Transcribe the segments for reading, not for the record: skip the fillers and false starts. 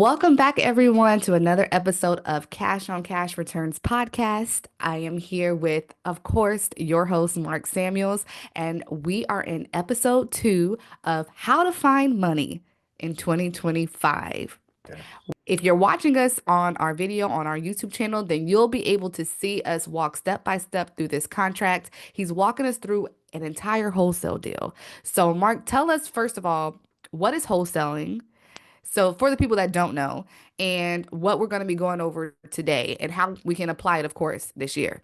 Welcome back, everyone, to another episode of Cash on Cash Returns podcast. I am here with, of course, your host, Mark Samuels, and we are in episode 2 of How to Find Money in 2025. Yeah. If you're watching us on our video on our YouTube channel, then you'll be able to see us walk step by step through this contract. He's walking us through an entire wholesale deal. So, Mark, tell us first of all, what is wholesaling? So, for the people that don't know, and what we're going to be going over today, and how we can apply it, of course, this year.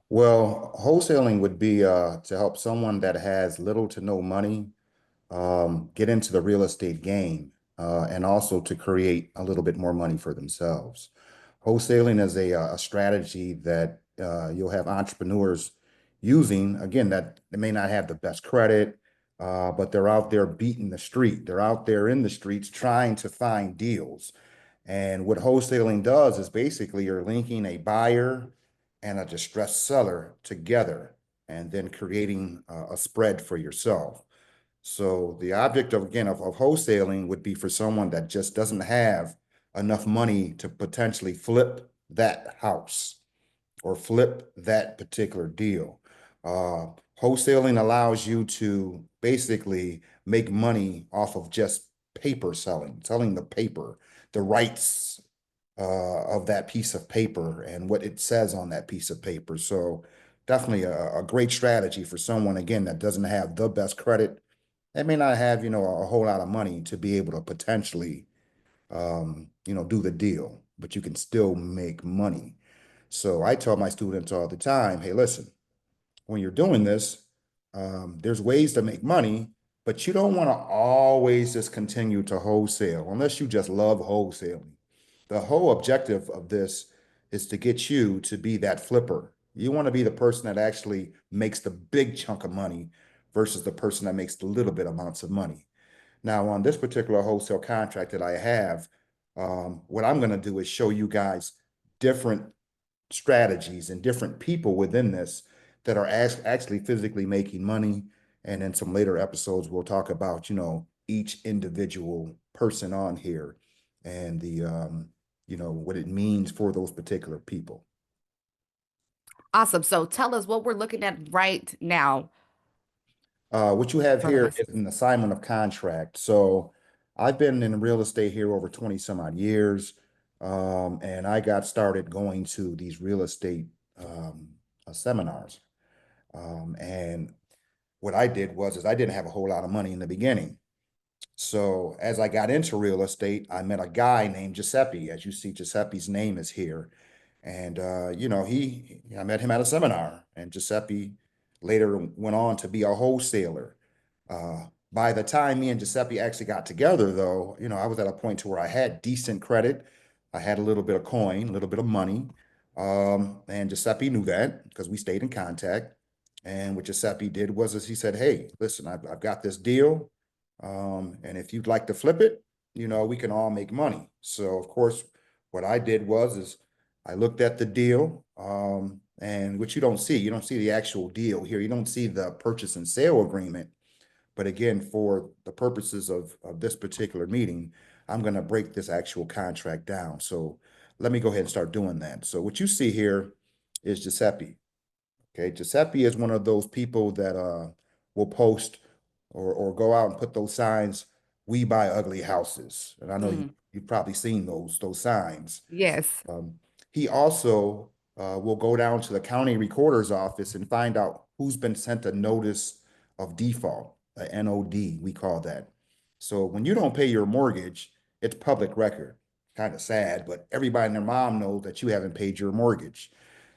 Well, wholesaling would be to help someone that has little to no money get into the real estate game and also to create a little bit more money for themselves. Wholesaling is a strategy that you'll have entrepreneurs using, again, that they may not have the best credit, but they're out there beating the street. They're out there in the streets trying to find deals. And what wholesaling does is basically you're linking a buyer and a distressed seller together and then creating a spread for yourself. So the object of, again, of wholesaling would be for someone that just doesn't have enough money to potentially flip that house or flip that particular deal. Uh, Wholesaling allows you to basically make money off of just paper selling the paper, the rights of that piece of paper and what it says on that piece of paper. So definitely a great strategy for someone, again, that doesn't have the best credit. They may not have, a whole lot of money to be able to potentially, do the deal, but you can still make money. So I tell my students all the time, hey, listen, when you're doing this, there's ways to make money, but you don't want to always just continue to wholesale unless you just love wholesaling. The whole objective of this is to get you to be that flipper. You want to be the person that actually makes the big chunk of money versus the person that makes the little bit amounts of money. Now, on this particular wholesale contract that I have, what I'm going to do is show you guys different strategies and different people within this that are actually physically making money. And in some later episodes, we'll talk about, each individual person on here and what it means for those particular people. Awesome. So, tell us what we're looking at right now What you in have front of here us. is an assignment of contract. So I've been in real estate here over 20 some odd years. And I got started going to these real estate seminars. And what I did is I didn't have a whole lot of money in the beginning. So as I got into real estate, I met a guy named Giuseppe. As you see, Giuseppe's name is here. And I met him at a seminar, and Giuseppe later went on to be a wholesaler. By the time me and Giuseppe actually got together, though, I was at a point to where I had decent credit. I had a little bit of coin, a little bit of money. And Giuseppe knew that because we stayed in contact. And what Giuseppe did was he said, hey, listen, I've got this deal. And if you'd like to flip it, we can all make money. So of course, what I did is I looked at the deal, and what you don't see the actual deal here. You don't see the purchase and sale agreement. But again, for the purposes of this particular meeting, I'm going to break this actual contract down. So let me go ahead and start doing that. So what you see here is Giuseppe. Okay, Giuseppe is one of those people that will post or go out and put those signs, "We buy ugly houses," and I know Mm, you've probably seen those signs. yes. Um, he also will go down to the county recorder's office and find out who's been sent a notice of default, a NOD, we call that. So when you don't pay your mortgage, it's public record. Kind of sad, but everybody and their mom knows that you haven't paid your mortgage.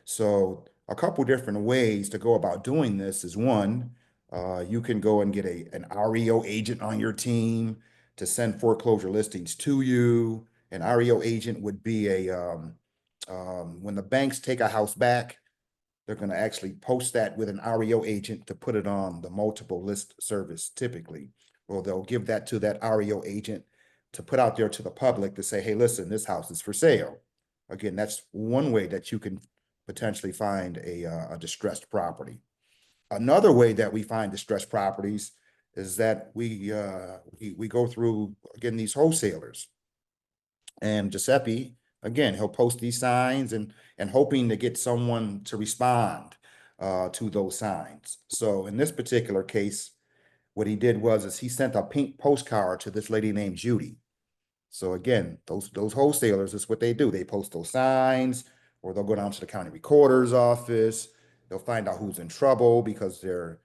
So a couple different ways to go about doing this is one, you can go and get an REO agent on your team to send foreclosure listings to you. An REO agent would be when the banks take a house back, they're going to actually post that with an REO agent to put it on the multiple list service typically, or they'll give that to that REO agent to put out there to the public to say, hey, listen, this house is for sale. Again, that's one way that you can potentially find a distressed property. Another way that we find distressed properties is that we go through, again, these wholesalers. And Giuseppe, again, he'll post these signs and hoping to get someone to respond to those signs. So in this particular case, what he did was is he sent a pink postcard to this lady named Judy. So again, those wholesalers, is what they do. They post those signs, or they'll go down to the county recorder's office. They'll find out who's in trouble because their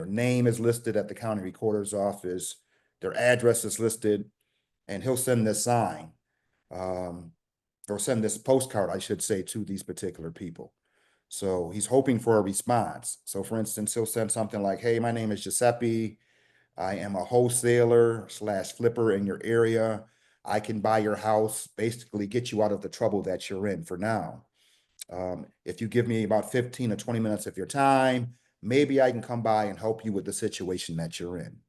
name is listed at the county recorder's office, their address is listed, and he'll send this sign, um, or send this postcard, I should say, to these particular people. So he's hoping for a response. So for instance, he'll send something like, "Hey, my name is Giuseppe. I am a wholesaler slash flipper in your area. I can buy your house, basically get you out of the trouble that you're in for now. If you give me about 15 or 20 minutes of your time, maybe I can come by and help you with the situation that you're in."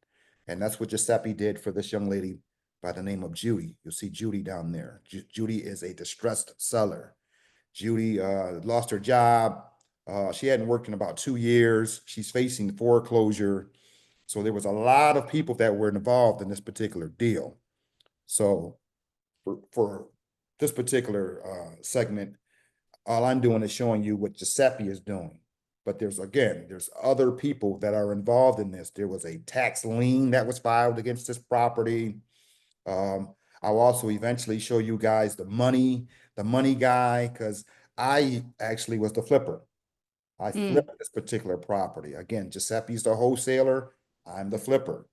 And that's what Giuseppe did for this young lady by the name of Judy. You'll see Judy down there. Judy is a distressed seller. Judy lost her job. She hadn't worked in about 2 years. She's facing foreclosure. So there was a lot of people that were involved in this particular deal. So for this particular segment, all I'm doing is showing you what Giuseppe is doing. But there's other people that are involved in this. There was a tax lien that was filed against this property. Um, I'll also eventually show you guys the money guy, because I actually was the flipper. I Mm. flipped this particular property. Again, Giuseppe's the wholesaler, I'm the flipper.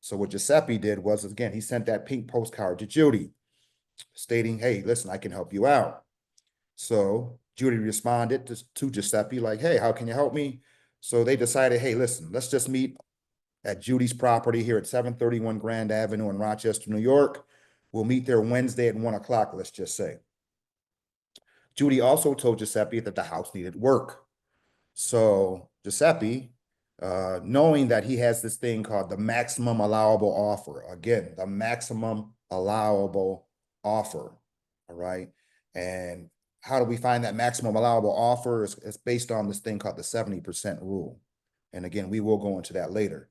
So what Giuseppe did was, again, he sent that pink postcard to Judy stating, "Hey, listen, I can help you out." So Judy responded to Giuseppe like, "Hey, how can you help me?" So they decided, "Hey, listen, let's just meet at Judy's property here at 731 Grand Avenue in Rochester, New York. We'll meet there Wednesday at 1 o'clock, let's just say." Judy also told Giuseppe that the house needed work. So Giuseppe, knowing that he has this thing called the maximum allowable offer, again, the maximum allowable offer, all right? And how do we find that maximum allowable offer? It's based on this thing called the 70% rule. And again, we will go into that later.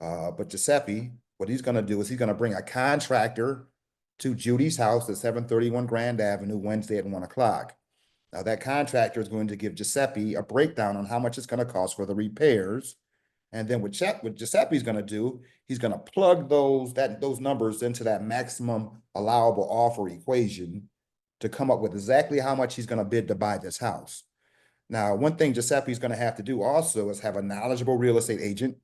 But Giuseppe, what he's going to do is he's going to bring a contractor to Judy's house at 731 Grand Avenue Wednesday at 1 o'clock. Now, that contractor is going to give Giuseppe a breakdown on how much it's going to cost for the repairs. And then what Giuseppe's going to do, he's going to plug those numbers into that maximum allowable offer equation to come up with exactly how much he's going to bid to buy this house. Now, one thing Giuseppe's going to have to do also is have a knowledgeable real estate agent.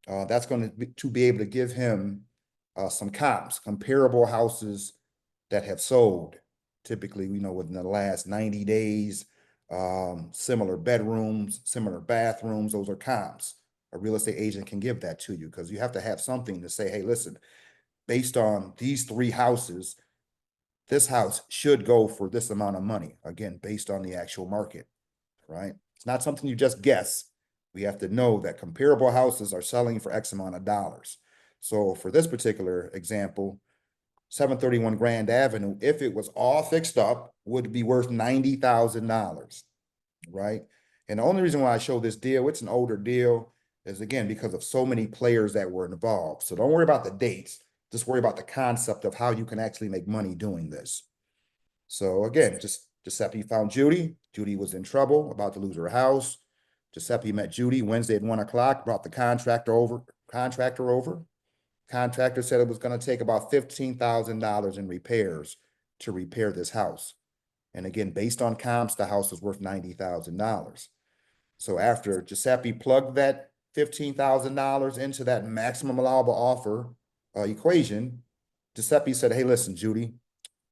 That's going to be able to give him some comps, comparable houses that have sold, typically, within the last 90 days, similar bedrooms, similar bathrooms, those are comps. A real estate agent can give that to you because you have to have something to say, "Hey, listen, based on these three houses, this house should go for this amount of money." Again, based on the actual market, right? It's not something you just guess. We have to know that comparable houses are selling for X amount of dollars. So for this particular example, 731 Grand Avenue, if it was all fixed up, would be worth $90,000, right? And the only reason why I show this deal, it's an older deal, is again because of so many players that were involved. So don't worry about the dates, just worry about the concept of how you can actually make money doing this. So again, just Giuseppe found Judy. Judy was in trouble, about to lose her house. Giuseppe met Judy Wednesday at 1 o'clock, brought the contractor over. Contractor said it was going to take about $15,000 in repairs to repair this house. And again, based on comps, the house was worth $90,000. So after Giuseppe plugged that $15,000 into that maximum allowable offer equation, Giuseppe said, "Hey, listen, Judy,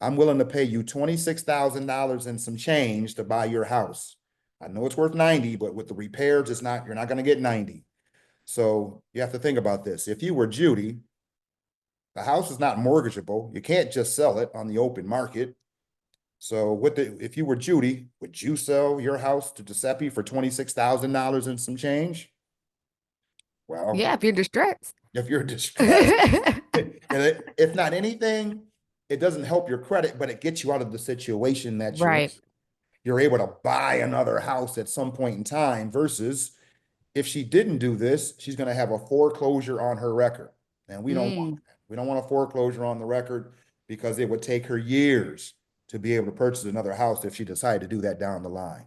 I'm willing to pay you $26,000 and some change to buy your house. I know it's worth 90, but with the repairs, you're not going to get 90. So you have to think about this. If you were Judy, the house is not mortgageable. You can't just sell it on the open market. So if you were Judy, would you sell your house to Giuseppe for $26,000 and some change? Yeah, Well, if you're distressed. if you're distressed, and if not anything, it doesn't help your credit, but it gets you out of the situation that you're in. Right. You're able to buy another house at some point in time versus if she didn't do this, she's going to have a foreclosure on her record. And we don't want Mm. that. We don't want a foreclosure on the record because it would take her years to be able to purchase another house if she decided to do that down the line.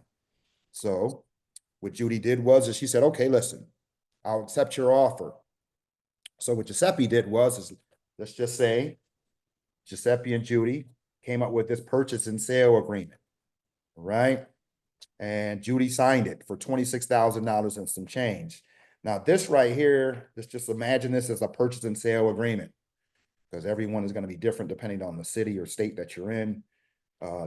So what Judy did was is she said, okay, listen, I'll accept your offer. So what Giuseppe did was is let's just say Giuseppe and Judy came up with this purchase and sale agreement, right? And Judy signed it for $26,000 and some change. Now, this right here, let's just imagine this as a purchase and sale agreement because everyone is going to be different depending on the city or state that you're in. Uh,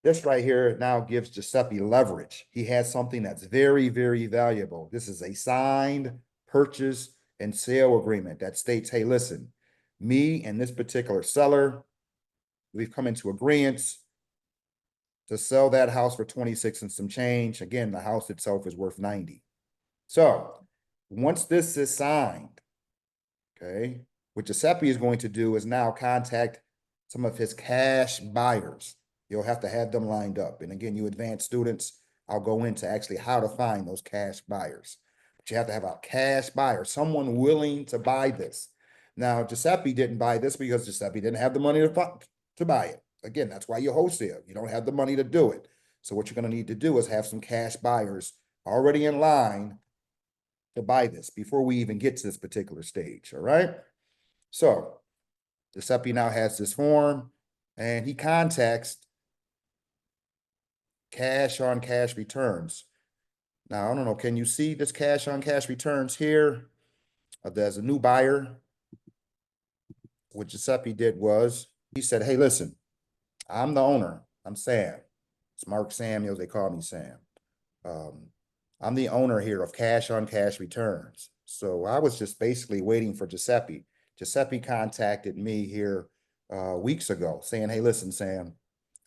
this right here now gives Giuseppe leverage. He has something that's very, very valuable. This is a signed purchase and sale agreement that states, hey, listen, me and this particular seller, we've come into agreement to sell that house for 26 and some change. Again, the house itself is worth 90. So once this is signed, okay, what Giuseppe is going to do is now contact some of his cash buyers. You'll have to have them lined up. And again, you advanced students, I'll go into actually how to find those cash buyers. But you have to have a cash buyer, someone willing to buy this. Now, Giuseppe didn't buy this because Giuseppe didn't have the money to buy it. Again, that's why you wholesale. You don't have the money to do it. So what you're going to need to do is have some cash buyers already in line to buy this before we even get to this particular stage. All right. So Giuseppe now has this form and he contacts cash on cash returns. Now, I don't know, can you see this cash on cash returns here? There's a new buyer. What Giuseppe did was he said, hey, listen, I'm the owner. I'm Sam. It's Mark Samuels. They call me Sam. Um, I'm the owner here of cash on cash returns. So I was just basically waiting for Giuseppe. Giuseppe contacted me here weeks ago saying, hey, listen, Sam,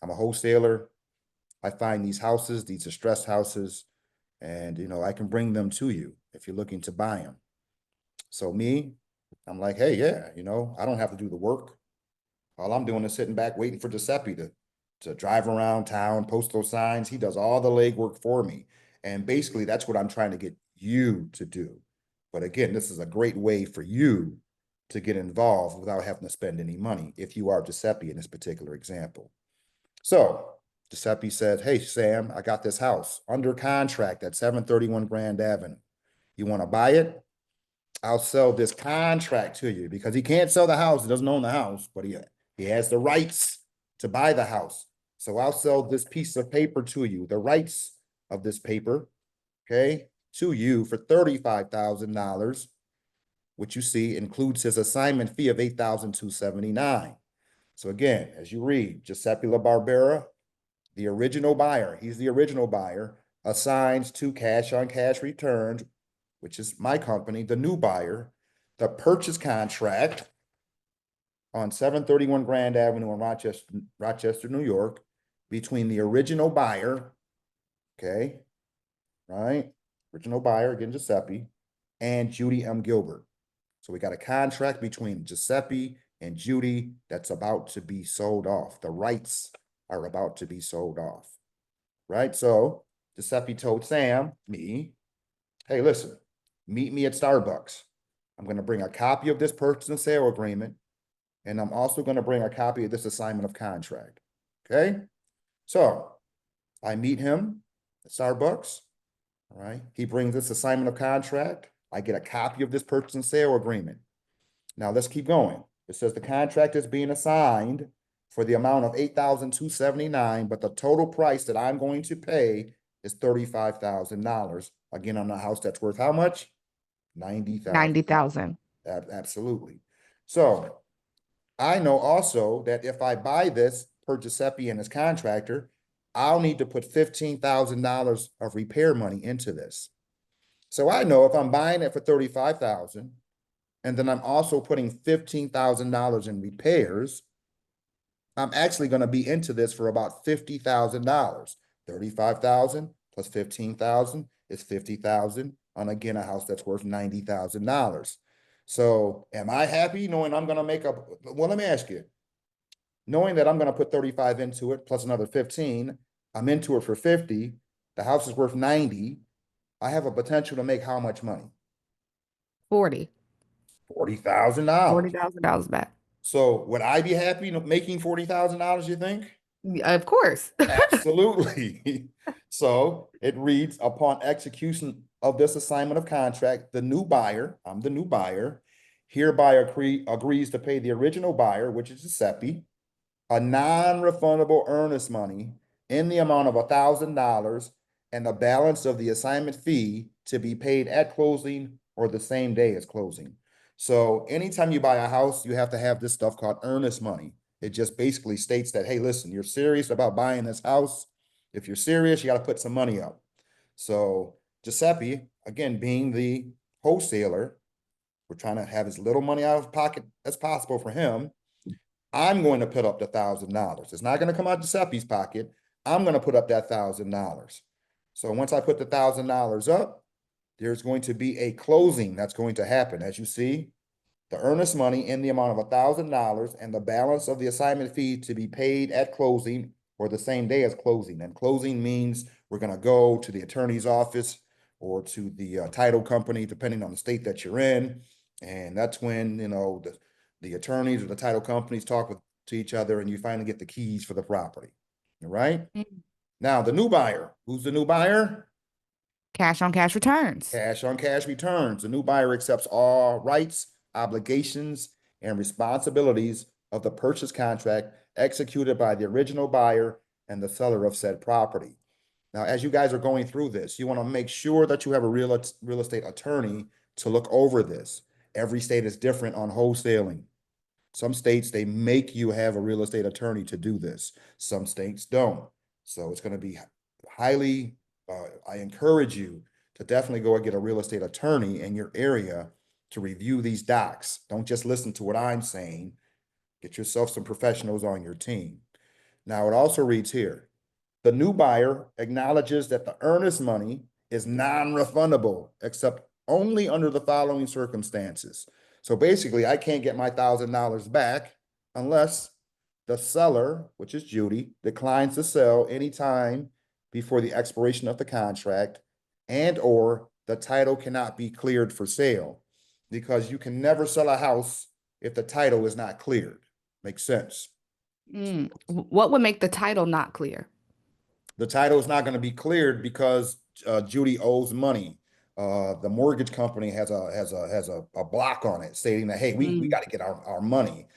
I'm a wholesaler. I find these houses, these distressed houses, and, I can bring them to you if you're looking to buy them. So me, I'm like, hey, yeah, I don't have to do the work. All I'm doing is sitting back waiting for Giuseppe to drive around town, post those signs. He does all the legwork for me. And basically, that's what I'm trying to get you to do. But again, this is a great way for you to get involved without having to spend any money if you are Giuseppe in this particular example. So Giuseppe said, hey, Sam, I got this house under contract at 731 Grand Avenue. You want to buy it? I'll sell this contract to you because he can't sell the house. He doesn't own the house, but he has the rights to buy the house. So I'll sell this piece of paper to you, the rights of this paper, okay, to you for $35,000, which you see includes his assignment fee of $8,279. So again, as you read, Giuseppe La Barbera, the original buyer, he's the original buyer, assigns to cash on cash returns, which is my company, the new buyer, the purchase contract on 731 Grand Avenue in Rochester, New York, between the original buyer, okay, right? Original buyer, again, Giuseppe, and Judy M. Gilbert. So we got a contract between Giuseppe and Judy that's about to be sold off. The rights are about to be sold off, right? So Giuseppe told Sam, me, hey, listen, meet me at Starbucks. I'm going to bring a copy of this purchase and sale agreement, and I'm also going to bring a copy of this assignment of contract. Okay? So I meet him at Starbucks. All right. He brings this assignment of contract. I get a copy of this purchase and sale agreement. Now let's keep going. It says the contract is being assigned for the amount of $8,279, but the total price that I'm going to pay is $35,000. Again, on a house that's worth how much? 90,000. 90,000. Absolutely. So I know also that if I buy this per Giuseppe and his contractor, I'll need to put $15,000 of repair money into this. So I know if I'm buying it for $35,000 and then I'm also putting $15,000 in repairs, I'm actually going to be into this for about $50,000. 35,000 plus 15,000 is 50,000 on, again, a house that's worth $90,000. So am I happy knowing I'm going to make up? Well, let me ask you, knowing that I'm going to put 35 into it plus another 15, I'm into it for 50. The house is worth 90. I have a potential to make how much money? 40. $40,000. $40,000 back. So would I be happy making $40,000, you think? Of course. Absolutely. So it reads, upon execution of this assignment of contract, the new buyer, I'm the new buyer, hereby agrees to pay the original buyer, which is Giuseppe, a non-refundable earnest money in the amount of $1,000 and the balance of the assignment fee to be paid at closing or the same day as closing. So anytime you buy a house, you have to have this stuff called earnest money. It just basically states that, hey, listen, you're serious about buying this house. If you're serious, you got to put some money up. So Giuseppe, again, being the wholesaler, we're trying to have as little money out of pocket as possible for him. I'm going to put up the $1,000. It's not going to come out of Giuseppe's pocket. I'm going to put up that $1,000. So once I put the $1,000 up, there's going to be a closing that's going to happen. As you see, the earnest money in the amount of $1,000 and the balance of the assignment fee to be paid at closing or the same day as closing. And closing means we're going to go to the attorney's office or to the title company, depending on the state that you're in. And that's when, the attorneys or the title companies talk to each other and you finally get the keys for the property. All right. Mm. Now, the new buyer. Who's the new buyer? Cash on cash returns. Cash on cash returns. The new buyer accepts all rights, obligations, and responsibilities of the purchase contract executed by the original buyer and the seller of said property. Now, as you guys are going through this, you want to make sure that you have a real estate attorney to look over this. Every state is different on wholesaling. Some states, they make you have a real estate attorney to do this. Some states don't. So it's going to be highly, I encourage you to definitely go and get a real estate attorney in your area to review these docs. Don't just listen to what I'm saying. Get yourself some professionals on your team. Now, it also reads here, the new buyer acknowledges that the earnest money is non-refundable, except only under the following circumstances. So basically, I can't get my $1,000 back unless the seller, which is Judy, declines to sell anytime before the expiration of the contract and or the title cannot be cleared for sale, because you can never sell a house if the title is not cleared. Makes sense. What would make the title not clear? The title is not going to be cleared because Judy owes money. The mortgage company has a block on it stating that, hey, we Mm. got to get our money.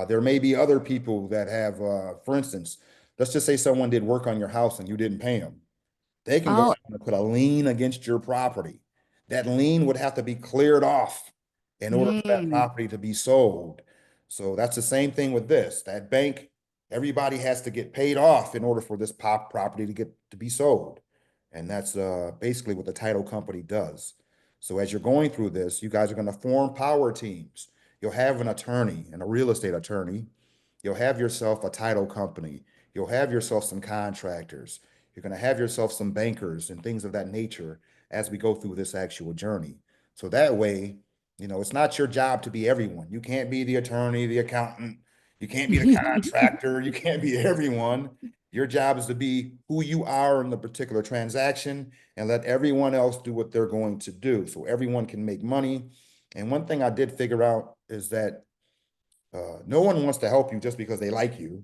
There may be other people that have, for instance, let's just say someone did work on your house and you didn't pay them. They can go Oh, and put a lien against your property. That lien would have to be cleared off in order for that mm. property to be sold. So that's the same thing with this. That bank, everybody has to get paid off in order for this property to get to be sold. And that's basically what the title company does. So as you're going through this, you guys are going to form power teams. You'll have an attorney and a real estate attorney. You'll have yourself a title company. You'll have yourself some contractors. You're going to have yourself some bankers and things of that nature as we go through this actual journey. So that way, it's not your job to be everyone. You can't be the attorney, the accountant. You can't be the contractor. You can't be everyone. Your job is to be who you are in the particular transaction and let everyone else do what they're going to do so everyone can make money. And one thing I did figure out is that no one wants to help you just because they like you.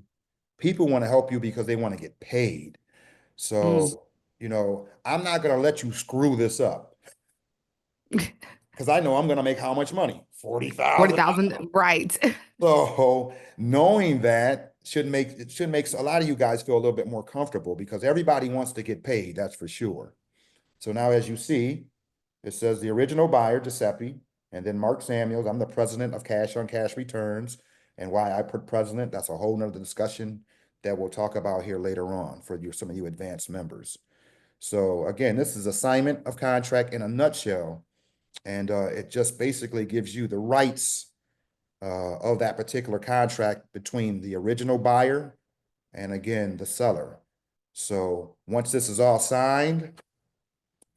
People want to help you because they want to get paid. Mm. So, I'm not going to let you screw this up because I know I'm going to make how much money? 40,000. 40,000, right. So knowing that should make a lot of you guys feel a little bit more comfortable because everybody wants to get paid, that's for sure. So now as you see, it says the original buyer, Giuseppe, and then Mark Samuels. I'm the president of Cash on Cash Returns. And why I put president, that's a whole nother discussion that we'll talk about here later on for some of you advanced members. So again, this is assignment of contract in a nutshell. And it just basically gives you the rights of that particular contract between the original buyer and again, the seller. So once this is all signed,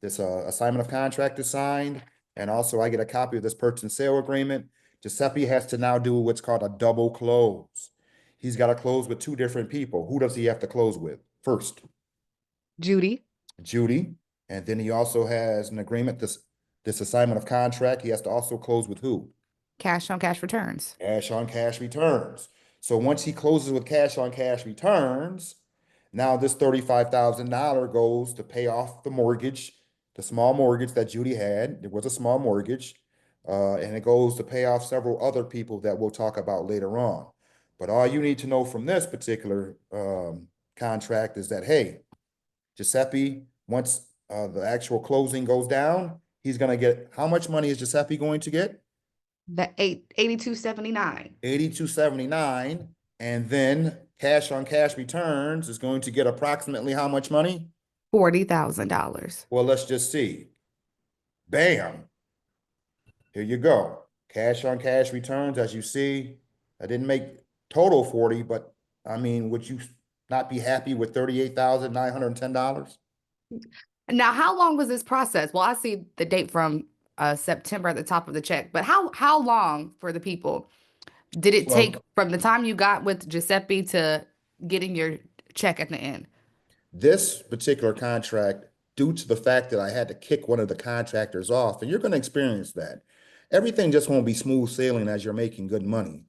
this assignment of contract is signed, and also I get a copy of this purchase and sale agreement. Giuseppe has to now do what's called a double close. He's got to close with two different people. Who does he have to close with? First, Judy. Judy, and then he also has an agreement, this assignment of contract. He has to also close with who? Cash on cash returns. Cash on cash returns. So once he closes with cash on cash returns, now this $35,000 goes to pay off the mortgage, the small mortgage that Judy had. It was a small mortgage. And it goes to pay off several other people that we'll talk about later on. But all you need to know from this particular contract is that, hey, Giuseppe, once the actual closing goes down, he's going to get, how much money is Giuseppe going to get? The 8279. 8279, and then cash on cash returns is going to get approximately how much money? $40,000. Well, let's just see. Bam. Here you go. Cash on cash returns, as you see, I didn't make total 40, but I mean, would you not be happy with $38,910? Now, how long was this process? Well, I see the date from September at the top of the check, but how long for the people did it take Well, from the time you got with Giuseppe to getting your check at the end? this particular contract, due to the fact that I had to kick one of the contractors off, and you're going to experience that. Everything just won't be smooth sailing as you're making good money.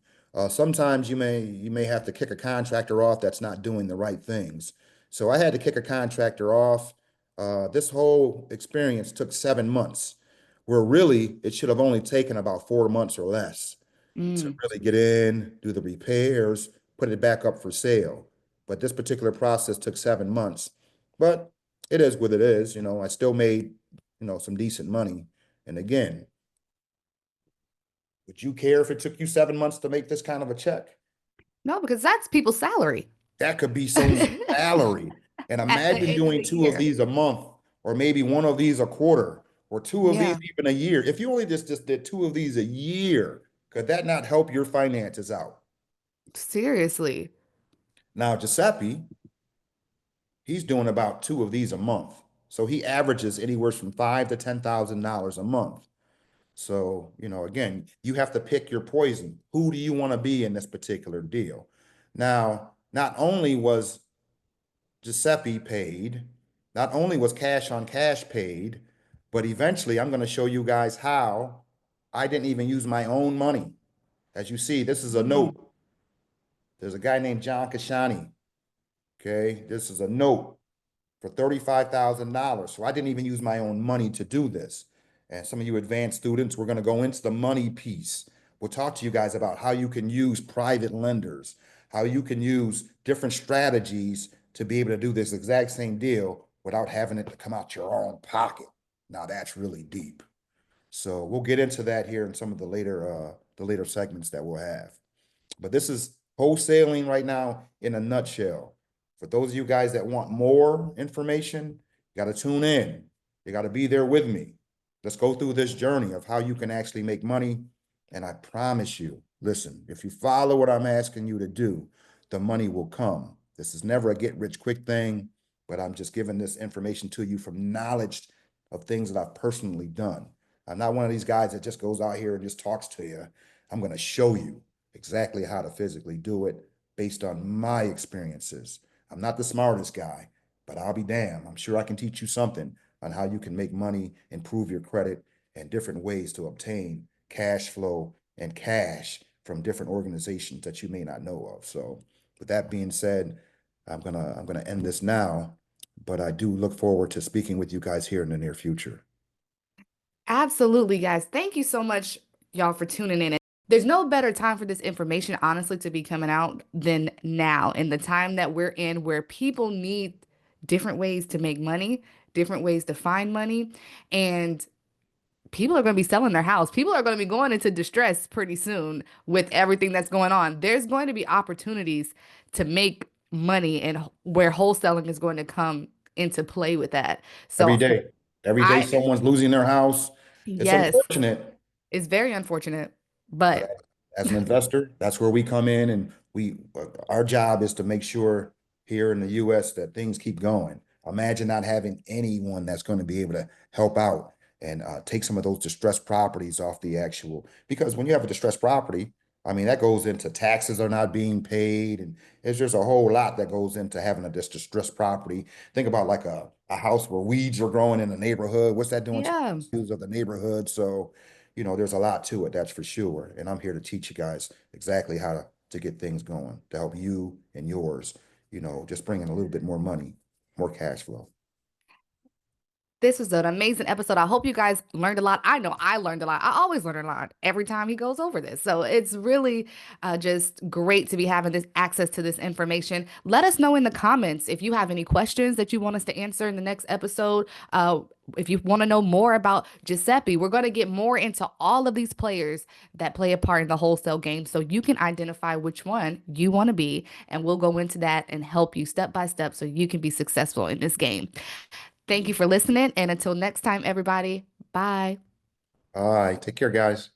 Sometimes you may have to kick a contractor off that's not doing the right things. So I had to kick a contractor off. This whole experience took 7 months, where really it should have only taken about 4 months or less to Mm. really get in, do the repairs, put it back up for sale. But this particular process took 7 months. But it is what it is. I still made, some decent money. And again, would you care if it took you 7 months to make this kind of a check? No, because that's people's salary That could be someone's at salary. And the imagine end of doing the two of year. these a month, or maybe one of these a quarter, or two of these Yeah, even a year. If you only just did two of these a year, could that not help your finances out? seriously. Now, Giuseppe, he's doing about two of these a month. So he averages anywhere from five to $10,000 a month. So, again, you have to pick your poison. Who do you want to be in this particular deal? Now, not only was Giuseppe paid, not only was cash on cash paid, but eventually I'm going to show you guys how I didn't even use my own money. As you see, this is a Mm. note. There's a guy named John Kashani. Okay. This is a note for $35,000. So I didn't even use my own money to do this. And some of you advanced students, we're going to go into the money piece. We'll talk to you guys about how you can use private lenders, how you can use different strategies to be able to do this exact same deal without having it to come out your own pocket. Now that's really deep. So we'll get into that here in some of the later segments that we'll have. But this is wholesaling right now in a nutshell. For those of you guys that want more information, you got to tune in. You got to be there with me. Let's go through this journey of how you can actually make money. And I promise you, listen, if you follow what I'm asking you to do, the money will come. This is never a get rich quick thing, but I'm just giving this information to you from knowledge of things that I've personally done. I'm not one of these guys that just goes out here and just talks to you. I'm going to show you exactly how to physically do it based on my experiences. I'm not the smartest guy, but I'll be damned. I'm sure I can teach you something on how you can make money, improve your credit, and different ways to obtain cash flow and cash from different organizations that you may not know of. So with that being said, I'm gonna end this now, but I do look forward to speaking with you guys here in the near future. Absolutely, guys. Thank you so much, y'all, for tuning in. There's no better time for this information, honestly, to be coming out than now, in the time that we're in, where people need different ways to make money, different ways to find money, and people are going to be selling their house. People are going to be going into distress pretty soon with everything that's going on. There's going to be opportunities to make money, and where wholesaling is going to come into play with that. Every So day, every day I, someone's losing their house. It's yes, unfortunate, it's very unfortunate, but but as an investor, that's where we come in, and our job is to make sure here in the US that things keep going. Imagine not having anyone that's going to be able to help out and take some of those distressed properties off the actual, because when you have a distressed property, I mean, that goes into taxes are not being paid, and there's just a whole lot that goes into having a distressed property. Think about like a house where weeds are growing in the neighborhood. What's that doing to yeah. the values of the neighborhood? So there's a lot to it, that's for sure. And I'm here to teach you guys exactly how to get things going, to help you and yours, just bring in a little bit more money, more cash flow. This was an amazing episode. I hope you guys learned a lot. I know I learned a lot. I always learn a lot every time he goes over this. So it's really just great to be having this access to this information. Let us know in the comments if you have any questions that you want us to answer in the next episode. If you want to know more about Giuseppe, we're going to get more into all of these players that play a part in the wholesale game so you can identify which one you want to be. And we'll go into that and help you step by step so you can be successful in this game. Thank you for listening. And until next time, everybody, bye. All right, take care, guys.